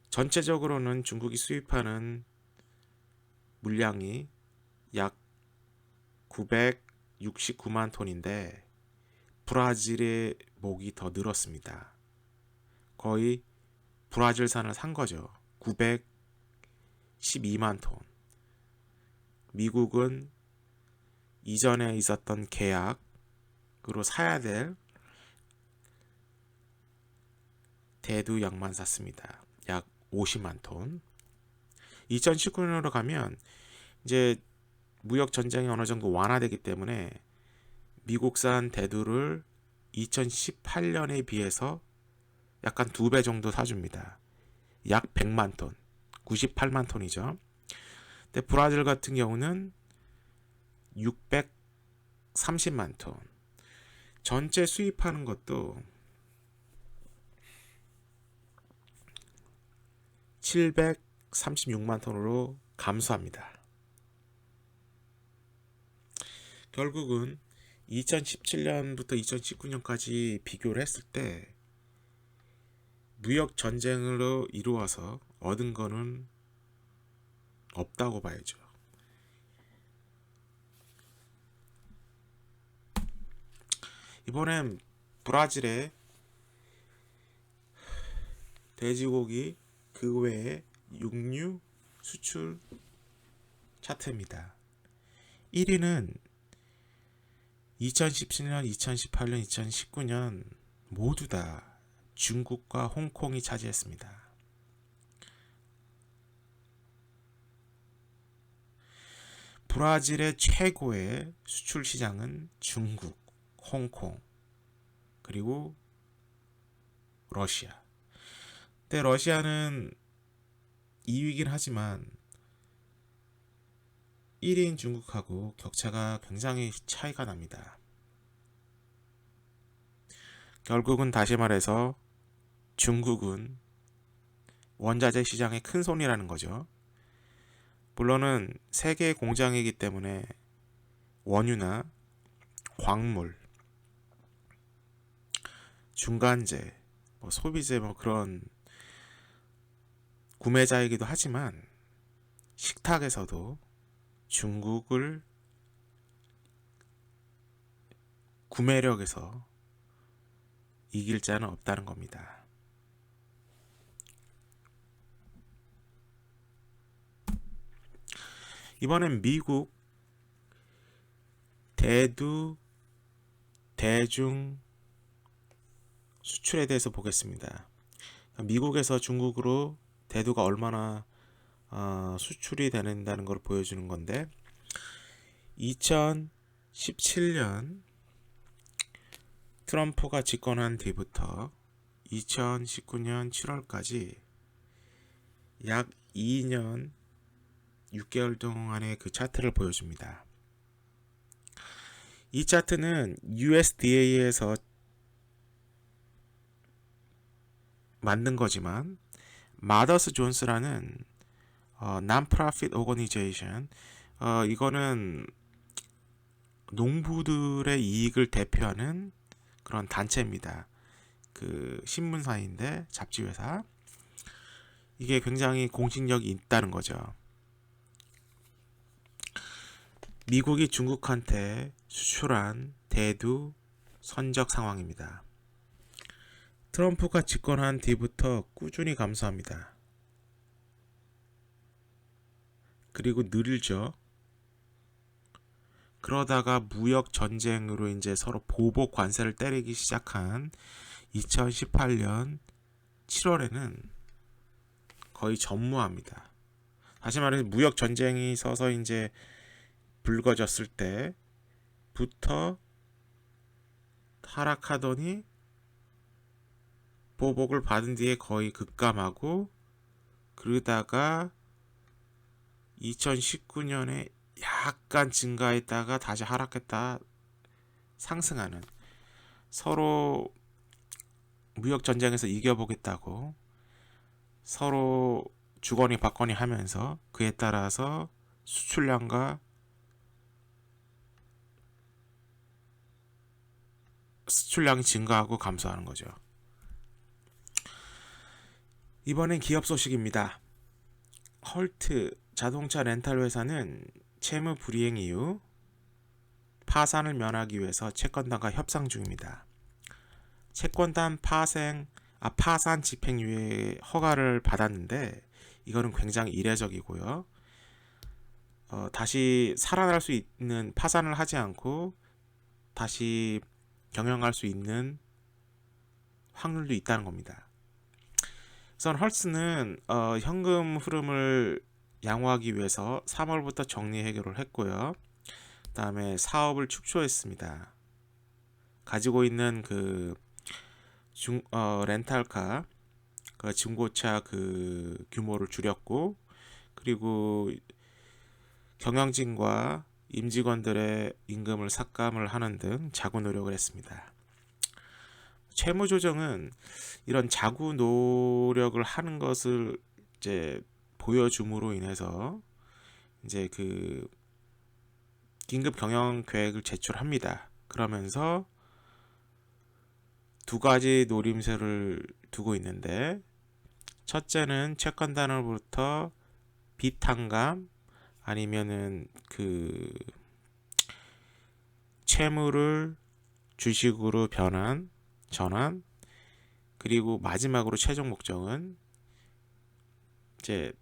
전체적으로는 중국이 수입하는 물량이 약 969만 톤인데 브라질의 목이 더 늘었습니다. 거의 브라질산을 산 거죠. 912만 톤. 미국은 이전에 있었던 계약으로 사야 될 대두 양만 샀습니다. 약 50만 톤. 2019년으로 가면 이제 무역 전쟁이 어느 정도 완화되기 때문에 미국산 대두를 2018년에 비해서 약간 2배 정도 사줍니다. 약 100만 톤, 98만 톤이죠. 근데 브라질 같은 경우는 630만 톤. 전체 수입하는 것도 736만 톤으로 감소합니다. 결국은 2017년부터 2019년까지 비교를 했을 때 무역 전쟁으로 이루어서 얻은 거는 없다고 봐야죠. 이번엔 브라질의 돼지고기 그 외에 육류 수출 차트입니다. 1위는 2017년, 2018년, 2019년 모두 다 중국과 홍콩이 차지했습니다. 브라질의 최고의 수출 시장은 중국, 홍콩, 그리고 러시아. 근데 러시아는 2위긴 하지만 1위인 중국하고 격차가 굉장히 차이가 납니다. 결국은 다시 말해서 중국은 원자재 시장의 큰 손이라는 거죠. 물론은 세계 공장이기 때문에 원유나 광물, 중간재, 소비재 그런 구매자이기도 하지만 식탁에서도 중국을 구매력에서 이길 자는 없다는 겁니다. 이번엔 미국 대두 대중 수출에 대해서 보겠습니다. 미국에서 중국으로 대두가 얼마나 수출이 된다는 걸 보여주는 건데 2017년 트럼프가 집권한 뒤부터 2019년 7월까지 약 2년 6개월 동안의 그 차트를 보여줍니다. 이 차트는 USDA에서 만든 거지만 마더스 존스라는 non-profit organization 이거는 농부들의 이익을 대표하는 그런 단체입니다. 그 신문사인데 잡지회사 이게 굉장히 공신력이 있다는 거죠. 미국이 중국한테 수출한 대두 선적 상황입니다. 트럼프가 집권한 뒤부터 꾸준히 감소합니다. 그리고 늘죠. 그러다가 무역 전쟁으로 이제 서로 보복 관세를 때리기 시작한 2018년 7월에는 거의 전무합니다. 다시 말해서 무역 전쟁이 서서 이제 불거졌을 때부터 하락하더니 보복을 받은 뒤에 거의 급감하고 그러다가 2019년에 약간 증가했다가 다시 하락했다 상승하는 서로 무역 전쟁에서 이겨보겠다고 서로 주거니 받거니 하면서 그에 따라서 수출량이 증가하고 감소하는 거죠. 이번엔 기업 소식입니다. 헐트 자동차 렌탈 회사는 채무 불이행 이후 파산을 면하기 위해서 채권단과 협상 중입니다. 채권단 파산 집행유예 허가를 받았는데 이거는 굉장히 이례적이고요. 다시 살아날 수 있는, 파산을 하지 않고 다시 경영할 수 있는 확률도 있다는 겁니다. 우선 헐스는 현금 흐름을 양호하기 위해서 3월부터 정리 해결을 했고요. 그 다음에 사업을 축소했습니다. 가지고 있는 그 렌탈카, 그 중고차 그 규모를 줄였고, 그리고 경영진과 임직원들의 임금을 삭감을 하는 등 자구 노력을 했습니다. 채무 조정은 이런 자구 노력을 하는 것을 이제 보여줌으로 인해서 이제 그 긴급 경영 계획을 제출합니다. 그러면서 두 가지 노림수를 두고 있는데, 첫째는 채권단으로부터 빚탕감 아니면은 그 채무를 주식으로 전환, 그리고 마지막으로 최종 목적은 이제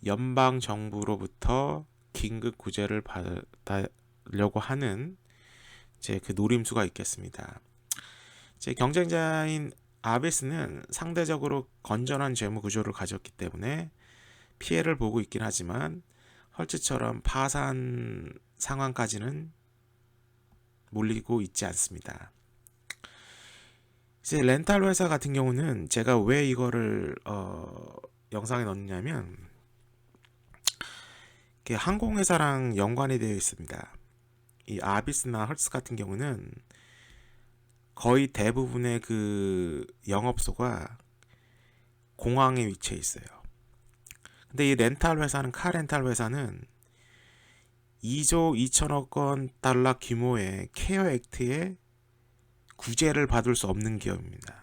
연방 정부로부터 긴급 구제를 받으려고 하는 이제 그 노림수가 있겠습니다. 제 경쟁자인 아비스는 상대적으로 건전한 재무 구조를 가졌기 때문에 피해를 보고 있긴 하지만 헐츠처럼 파산 상황까지는 몰리고 있지 않습니다. 이제 렌탈 회사 같은 경우는 제가 왜 이거를 영상에 넣느냐면, 항공회사랑 연관이 되어 있습니다. 이 아비스나 헐츠 같은 경우는 거의 대부분의 그 영업소가 공항에 위치해 있어요. 근데 이 렌탈 회사는, 카 렌탈 회사는 2조 2천억 원 달러 규모의 케어 액트에 구제를 받을 수 없는 기업입니다.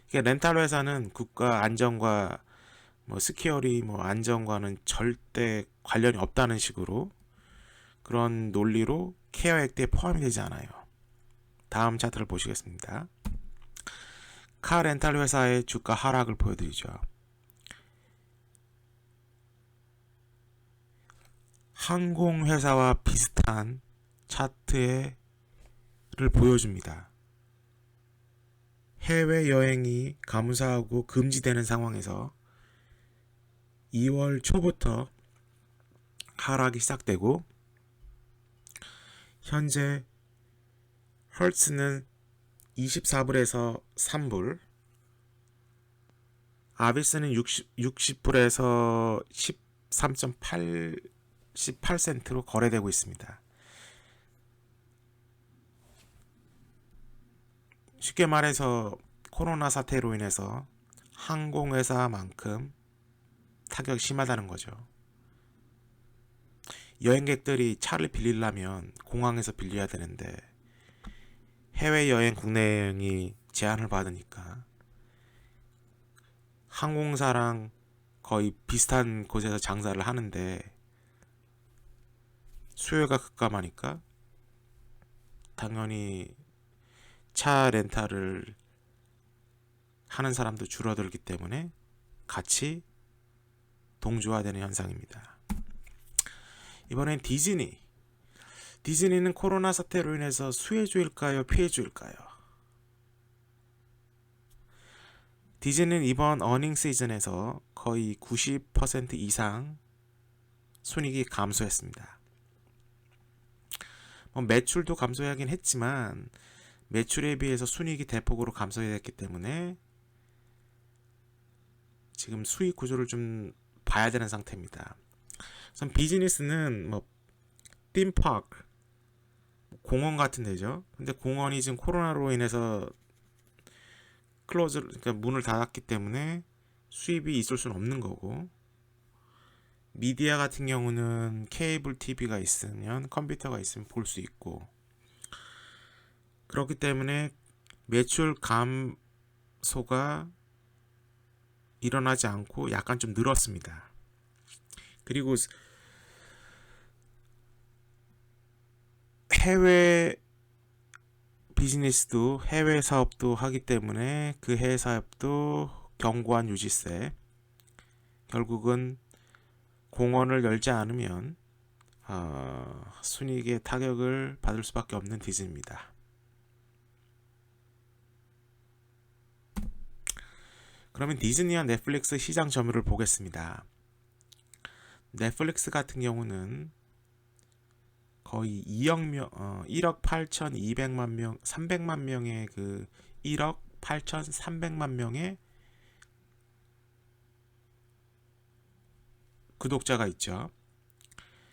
그러니까 렌탈 회사는 국가 안전과 스키어리 안전과는 절대 관련이 없다는 식으로, 그런 논리로 케어 액트에 포함이 되지 않아요. 다음 차트를 보시겠습니다. 카 렌탈 회사의 주가 하락을 보여드리죠. 항공회사와 비슷한 차트를 보여줍니다. 해외여행이 감소하고 금지되는 상황에서 2월 초부터 하락이 시작되고, 현재 헐츠는 24불에서 3불, 아비스는 60불에서 13.88센트로 거래되고 있습니다. 쉽게 말해서 코로나 사태로 인해서 항공회사만큼 타격이 심하다는 거죠. 여행객들이 차를 빌리려면 공항에서 빌려야 되는데 해외여행, 국내 여행이 제한을 받으니까 항공사랑 거의 비슷한 곳에서 장사를 하는데 수요가 급감하니까 당연히 차 렌탈을 하는 사람도 줄어들기 때문에 같이 동조화되는 현상입니다. 이번엔 디즈니는 코로나 사태로 인해서 수혜주일까요, 피해주일까요? 디즈니는 이번 어닝 시즌에서 거의 90% 이상 순이익이 감소했습니다. 매출도 감소하긴 했지만 매출에 비해서 순이익이 대폭으로 감소했기 때문에 지금 수익 구조를 좀 봐야 되는 상태입니다. 우선 비즈니스는 띵파크, 공원 같은 데죠. 근데 공원이 지금 코로나로 인해서 그러니까 문을 닫았기 때문에 수입이 있을 수는 없는 거고, 미디어 같은 경우는 케이블 TV가 있으면, 컴퓨터가 있으면 볼 수 있고, 그렇기 때문에 매출 감소가 일어나지 않고 약간 좀 늘었습니다. 그리고 해외 비즈니스도 해외 사업도 하기 때문에 그 해외 사업도 견고한 유지세, 결국은 공원을 열지 않으면 순이익에 타격을 받을 수밖에 없는 디즈니입니다. 그러면 디즈니와 넷플릭스 시장 점유율을 보겠습니다. 넷플릭스 같은 경우는 거의 1억 8,200만 명, 300만 명의 그 1억 8,300만 명의 구독자가 있죠.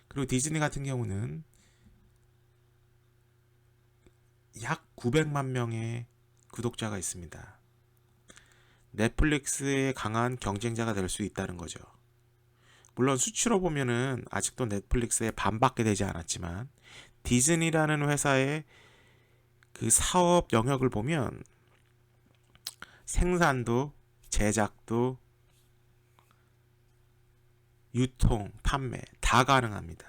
그리고 디즈니 같은 경우는 약 900만 명의 구독자가 있습니다. 넷플릭스의 강한 경쟁자가 될 수 있다는 거죠. 물론 수치로 보면은 아직도 넷플릭스의 반밖에 되지 않았지만, 디즈니라는 회사의 그 사업 영역을 보면 생산도, 제작도, 유통, 판매 다 가능합니다.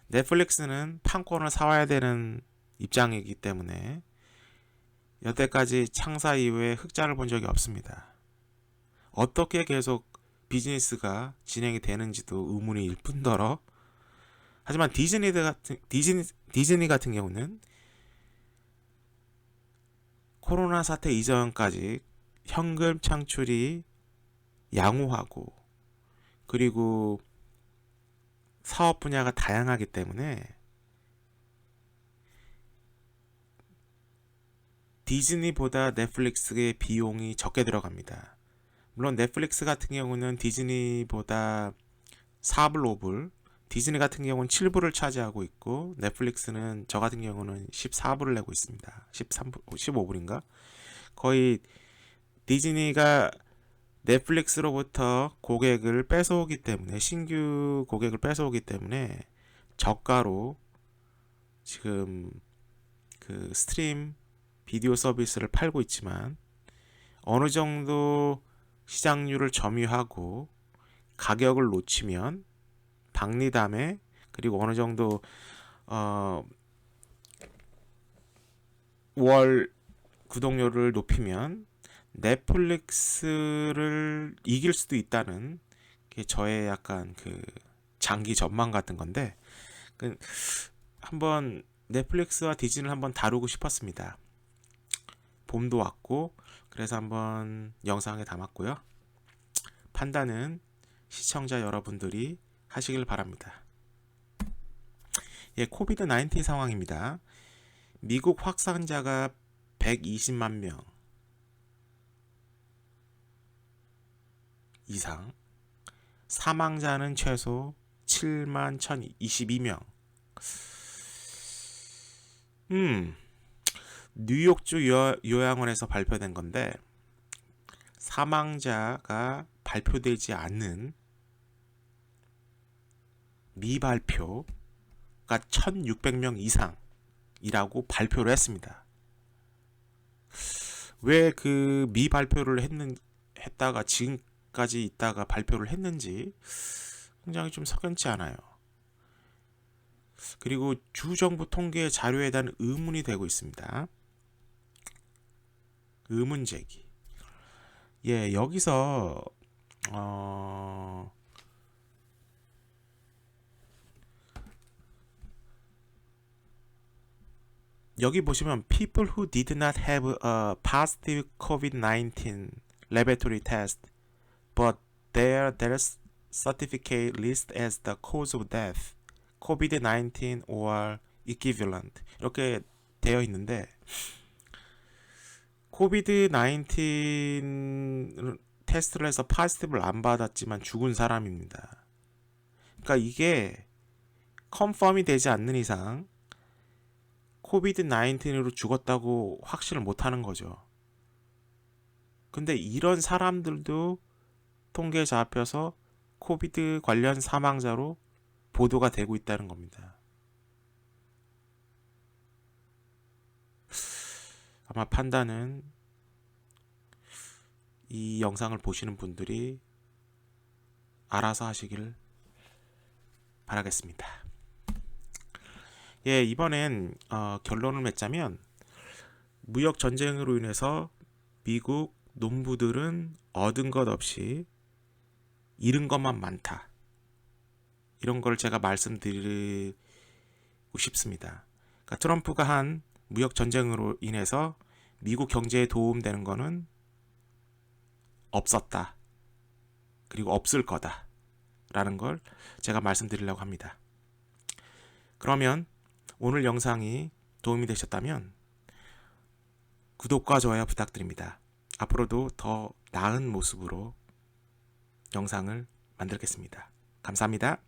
넷플릭스는 판권을 사와야 되는 입장이기 때문에 여태까지 창사 이후에 흑자를 본 적이 없습니다. 어떻게 계속 비즈니스가 진행이 되는지도 의문일 뿐더러, 하지만 디즈니 같은 경우는 코로나 사태 이전까지 현금 창출이 양호하고, 그리고 사업 분야가 다양하기 때문에 디즈니보다 넷플릭스의 비용이 적게 들어갑니다. 물론 넷플릭스 같은 경우는 디즈니보다 4불, 5불, 디즈니 같은 경우는 7불을 차지하고 있고, 넷플릭스는 저 같은 경우는 14불을 내고 있습니다. 13불, 15불인가? 거의 디즈니가 넷플릭스로부터 고객을 뺏어오기 때문에, 신규 고객을 뺏어오기 때문에 저가로 지금 그 스트림 비디오 서비스를 팔고 있지만, 어느 정도 시장률을 점유하고 가격을 놓치면 박리담에, 그리고 어느 정도 월 구독료를 높이면 넷플릭스를 이길 수도 있다는 게 저의 약간 그 장기 전망 같은 건데, 한번 넷플릭스와 디즈니를 한번 다루고 싶었습니다. 봄도 왔고, 그래서 한번 영상에 담았고요. 판단은 시청자 여러분들이 하시길 바랍니다. 예, 코비드 19 상황입니다. 미국 확산자가 120만 명 이상, 사망자는 최소 7만 1,022명. 뉴욕주 요양원에서 발표된 건데, 사망자가 발표되지 않는 미발표가 1,600명 이상이라고 발표를 했습니다. 왜 그 미발표를 했다가 지금까지 있다가 발표를 했는지 굉장히 좀 석연치 않아요. 그리고 주정부 통계 자료에 대한 의문이 되고 있습니다. 의문 제기. 예, 여기서 여기 보시면 people who did not have a positive COVID-19 laboratory test but their death certificate list as the cause of death, COVID-19 or equivalent, 이렇게 되어 있는데, 코비드-19 테스트를 해서 파지티브를 안 받았지만 죽은 사람입니다. 그러니까 이게 컨펌이 되지 않는 이상 코비드-19으로 죽었다고 확신을 못하는 거죠. 근데 이런 사람들도 통계 잡혀서 코비드 관련 사망자로 보도가 되고 있다는 겁니다. 아마 판단은 이 영상을 보시는 분들이 알아서 하시길 바라겠습니다. 예, 이번엔 결론을 맺자면 무역 전쟁으로 인해서 미국 농부들은 얻은 것 없이 잃은 것만 많다. 이런 걸 제가 말씀드리고 싶습니다. 그러니까 트럼프가 한 무역 전쟁으로 인해서 미국 경제에 도움되는 거는 없었다. 그리고 없을 거다. 라는 걸 제가 말씀드리려고 합니다. 그러면 오늘 영상이 도움이 되셨다면 구독과 좋아요 부탁드립니다. 앞으로도 더 나은 모습으로 영상을 만들겠습니다. 감사합니다.